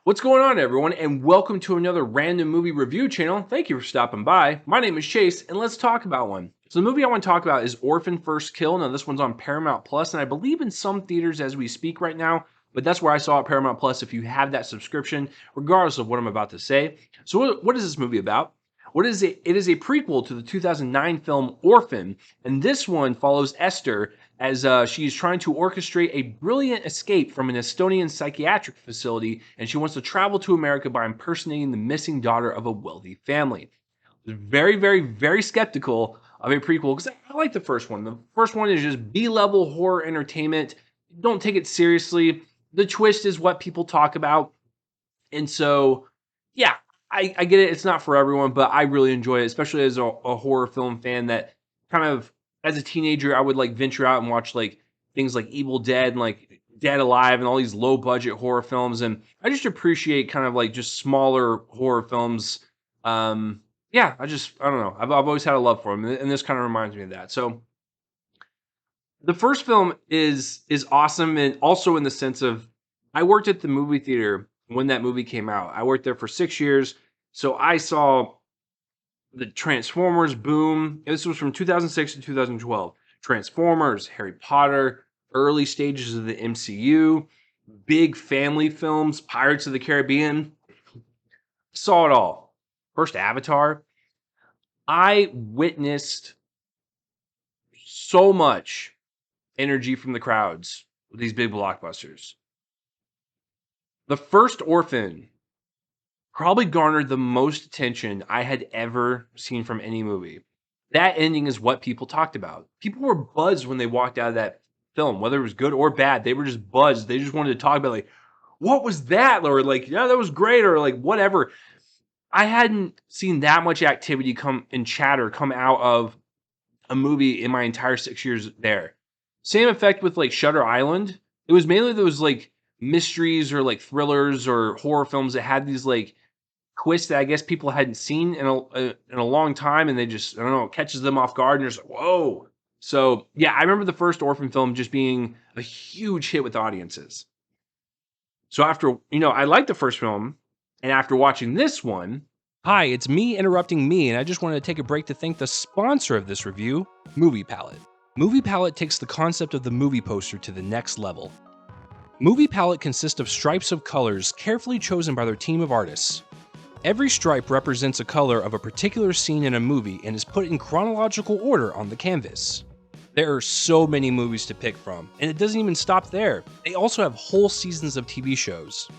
What's going on, everyone, and welcome to another random movie review channel. Thank you for stopping by. My name is Chase, and let's talk about one. So, the movie I want to talk about is Orphan First Kill. Now, this one's on Paramount Plus, and I believe in some theaters as we speak right now, but that's where I saw it, Paramount Plus, if you have that subscription, regardless of what I'm about to say. So, what is this movie about? What is it? It is a prequel to the 2009 film Orphan, and this one follows Esther as she is trying to orchestrate a brilliant escape from an Estonian psychiatric facility, and she wants to travel to America by impersonating the missing daughter of a wealthy family. Very, very, very skeptical of a prequel because I like the first one. The first one is just B-level horror entertainment. Don't take it seriously. The twist is what people talk about, and so yeah, I get it. It's not for everyone, but I really enjoy it, especially as a horror film fan that kind of as a teenager I would like venture out and watch like things like Evil Dead and like Dead Alive and all these low budget horror films, and I just appreciate kind of like just smaller horror films. Yeah, I don't know. I've always had a love for them, and this kind of reminds me of that. So the first film is awesome, and also in the sense of I worked at the movie theater when that movie came out. I worked there for 6 years, so I saw the Transformers boom. This was from 2006 to 2012. Transformers, Harry Potter, early stages of the MCU, big family films, Pirates of the Caribbean. Saw it all. First Avatar. I witnessed so much energy from the crowds with these big blockbusters. The first Orphan probably garnered the most attention I had ever seen from any movie. That ending is what people talked about. People were buzzed when they walked out of that film, whether it was good or bad. They were just buzzed. They just wanted to talk about like, what was that? Or like, yeah, that was great, or like whatever. I hadn't seen that much activity come and chatter come out of a movie in my entire 6 years there. Same effect with like Shutter Island. It was mainly those like mysteries or like thrillers or horror films that had these like twist that I guess people hadn't seen in a long time, and they just I don't know catches them off guard and just like, whoa. So yeah, I remember the first Orphan film just being a huge hit with audiences. So after I liked the first film, and after watching this one, hi, it's me interrupting me, and I just wanted to take a break to thank the sponsor of this review, Movie Palette. Movie Palette takes the concept of the movie poster to the next level. Movie Palette consists of stripes of colors carefully chosen by their team of artists. Every stripe represents a color of a particular scene in a movie and is put in chronological order on the canvas. There are so many movies to pick from, and it doesn't even stop there. They also have whole seasons of TV shows.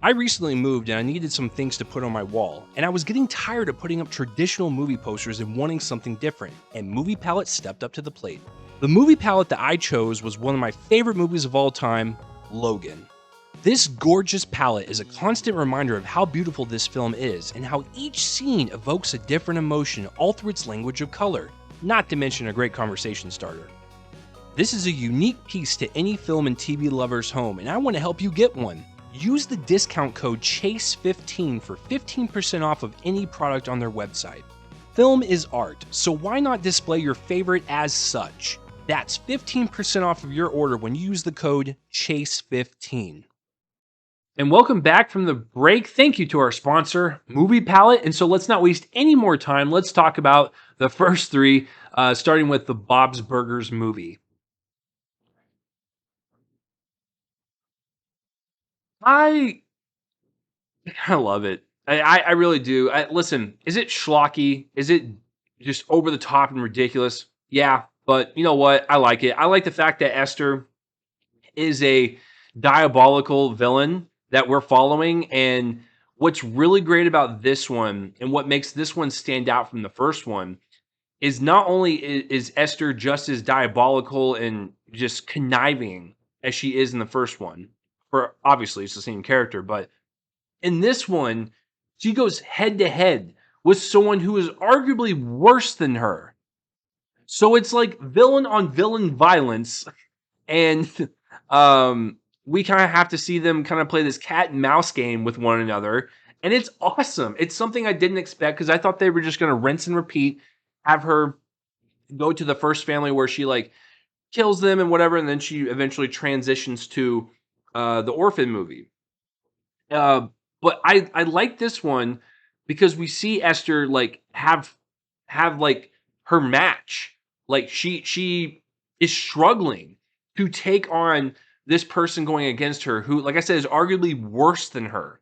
I recently moved and I needed some things to put on my wall, and I was getting tired of putting up traditional movie posters and wanting something different, and Movie Palette stepped up to the plate. The movie palette that I chose was one of my favorite movies of all time, Logan. This gorgeous palette is a constant reminder of how beautiful this film is and how each scene evokes a different emotion all through its language of color, not to mention a great conversation starter. This is a unique piece to any film and TV lover's home, and I want to help you get one. Use the discount code CHASE15 for 15% off of any product on their website. Film is art, so why not display your favorite as such? That's 15% off of your order when you use the code CHASE15. And welcome back from the break. Thank you to our sponsor, Movie Palette. And so let's not waste any more time. Let's talk about the first three, starting with the Bob's Burgers movie. I love it. I really do. Listen, is it schlocky? Is it just over the top and ridiculous? Yeah, but you know what? I like it. I like the fact that Esther is a diabolical villain that we're following. And what's really great about this one and what makes this one stand out from the first one is not only is Esther just as diabolical and just conniving as she is in the first one, for obviously it's the same character, but in this one, she goes head to head with someone who is arguably worse than her. So it's like villain on villain violence, and we kind of have to see them kind of play this cat and mouse game with one another, and it's awesome. It's something I didn't expect because I thought they were just going to rinse and repeat, have her go to the first family where she like kills them and whatever, and then she eventually transitions to the Orphan movie. But I like this one because we see Esther like have like her match. Like she is struggling to take on this person going against her who, like I said, is arguably worse than her.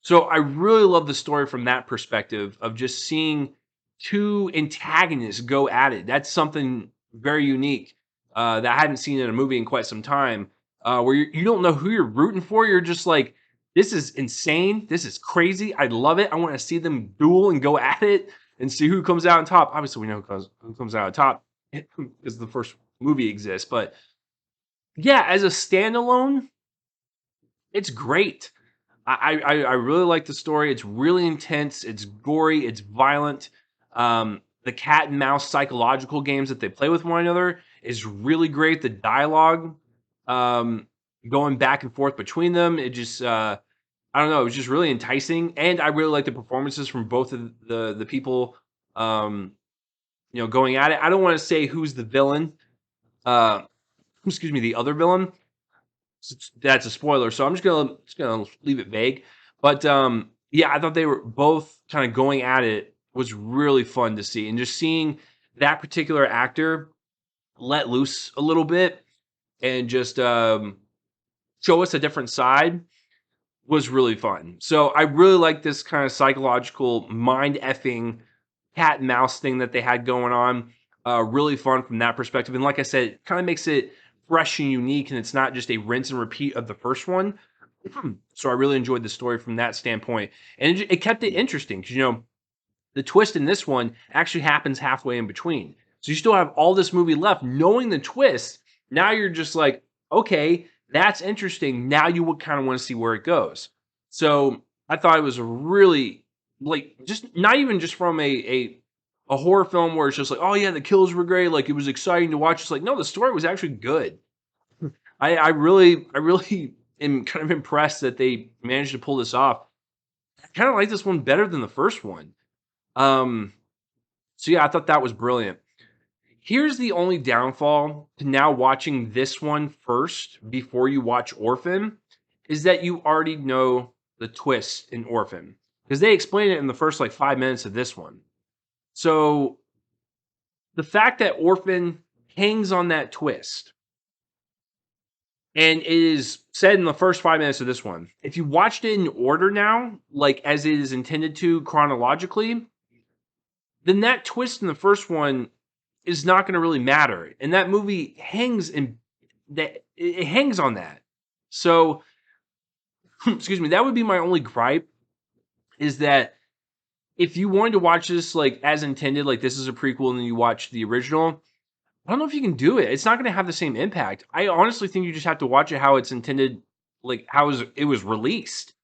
So I really love the story from that perspective of just seeing two antagonists go at it. That's something very unique that I hadn't seen in a movie in quite some time. Where you don't know who you're rooting for. You're just like, this is insane. This is crazy. I love it. I want to see them duel and go at it and see who comes out on top. Obviously, we know who comes out on top because the first movie exists. But yeah, as a standalone, it's great. I really like the story. It's really intense. It's gory. It's violent. The cat and mouse psychological games that they play with one another is really great. The dialogue, um, going back and forth between them, it just I don't know. It was just really enticing, and I really like the performances from both of the people. Um, going at it. I don't want to say who's the villain. Uh, excuse me, the other villain. That's a spoiler, so I'm just gonna leave it vague. But yeah, I thought they were both kind of going at it was really fun to see, and just seeing that particular actor let loose a little bit and just show us a different side was really fun. So I really like this kind of psychological mind effing cat and mouse thing that they had going on. Really fun from that perspective. And like I said, it kind of makes it fresh and unique, and it's not just a rinse and repeat of the first one. So I really enjoyed the story from that standpoint, and it kept it interesting because the twist in this one actually happens halfway in between. So you still have all this movie left, knowing the twist. Now you're just like, okay, that's interesting. Now you would kind of want to see where it goes. So I thought it was a really like just not even just from a horror film where it's just like, oh yeah, the kills were great, like it was exciting to watch. It's like, no, the story was actually good. I really am kind of impressed that they managed to pull this off. I kind of like this one better than the first one. Um, so yeah, I thought that was brilliant. Here's the only downfall to now watching this one first before you watch Orphan is that you already know the twist in Orphan because they explain it in the first like 5 minutes of this one. So the fact that Orphan hangs on that twist and it is said in the first 5 minutes of this one, if you watched it in order now, like as it is intended to chronologically, then that twist in the first one is not going to really matter. And that movie hangs in that it hangs on that. So, excuse me, that would be my only gripe is that if you wanted to watch this like as intended, like this is a prequel and then you watch the original, I don't know if you can do it. It's not going to have the same impact. I honestly think you just have to watch it how it's intended, like how it was released.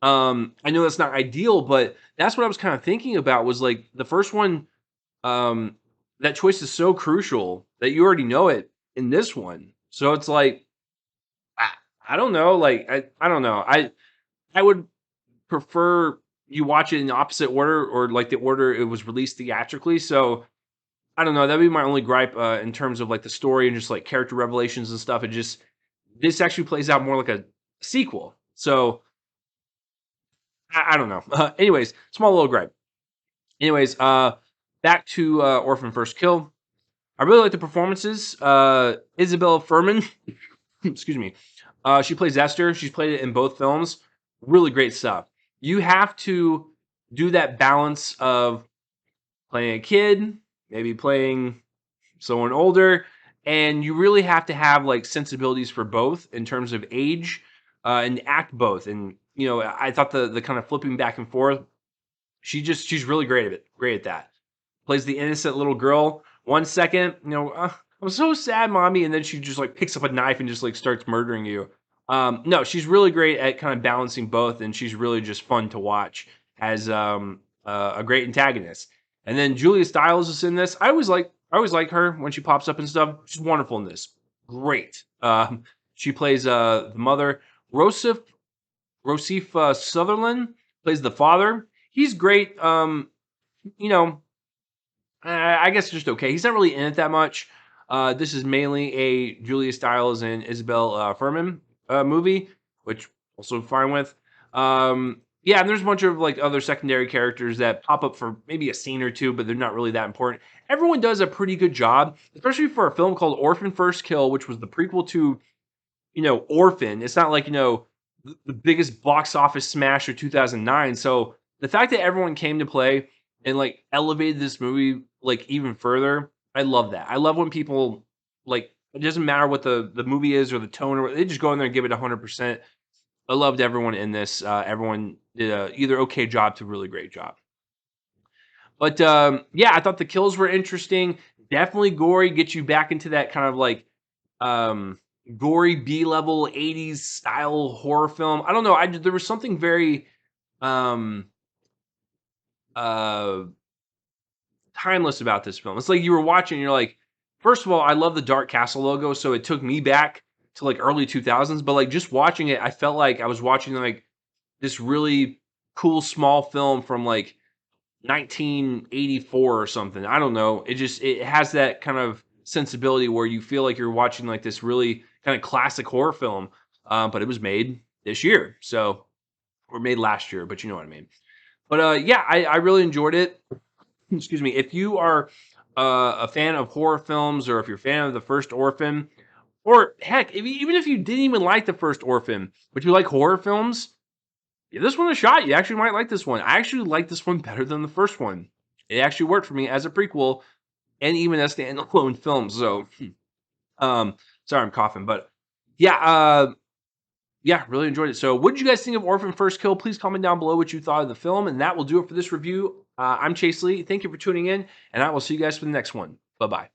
I know that's not ideal, but that's what I was kind of thinking about was like the first one. That twist is so crucial that you already know it in this one. So it's like I, I don't know, like I don't know. I would prefer you watch it in the opposite order or like the order it was released theatrically. So I don't know. That'd be my only gripe in terms of like the story and just like character revelations and stuff. It just this actually plays out more like a sequel. So I don't know. Anyways, small little gripe. Anyways, back to Orphan First Kill. I really like the performances. Isabel Furman, excuse me. She plays Esther. She's played it in both films. Really great stuff. You have to do that balance of playing a kid, maybe playing someone older, and you really have to have like sensibilities for both in terms of age and act both. And I thought the kind of flipping back and forth. She's really great at it. Great at that. Plays the innocent little girl. 1 second, I'm so sad, mommy, and then she just like picks up a knife and just like starts murdering you. No, she's really great at kind of balancing both, and she's really just fun to watch as a great antagonist. And then Julia Stiles is in this. I always like her when she pops up and stuff. She's wonderful in this. Great. She plays the mother. Rosif Rosif Sutherland plays the father. He's great. You know, I guess just okay. He's not really in it that much. This is mainly a Julia Stiles and Isabel Furman movie, which also fine with. Yeah, and there's a bunch of like other secondary characters that pop up for maybe a scene or two, but they're not really that important. Everyone does a pretty good job, especially for a film called Orphan First Kill, which was the prequel to, Orphan. It's not like, the biggest box office smash of 2009. So the fact that everyone came to play and like elevated this movie like even further, I love that. I love when people like it doesn't matter what the movie is or the tone, or they just go in there and give it 100%. I loved everyone in this. Everyone did a either okay job to really great job. But yeah, I thought the kills were interesting. Definitely gory. Get you back into that kind of like um, gory B level 80s style horror film. I don't know. There was something very um, uh, timeless about this film. It's like you were watching, you're like, first of all, I love the Dark Castle logo, so it took me back to like early 2000s. But like just watching it, I felt like I was watching like this really cool small film from like 1984 or something. I don't know. It has that kind of sensibility where you feel like you're watching like this really kind of classic horror film. But it was made this year, so or made last year, but you know what I mean. But yeah, I really enjoyed it. Excuse me. If you are a fan of horror films, or if you're a fan of the first Orphan, or heck, even if you didn't even like the first Orphan, but you like horror films, give this one a shot. You actually might like this one. I actually like this one better than the first one. It actually worked for me as a prequel and even as standalone film. So, um, sorry, I'm coughing, but yeah, yeah, really enjoyed it. So, what did you guys think of Orphan First Kill? Please comment down below what you thought of the film, and that will do it for this review. I'm Chase Lee. Thank you for tuning in, and I will see you guys for the next one. Bye bye.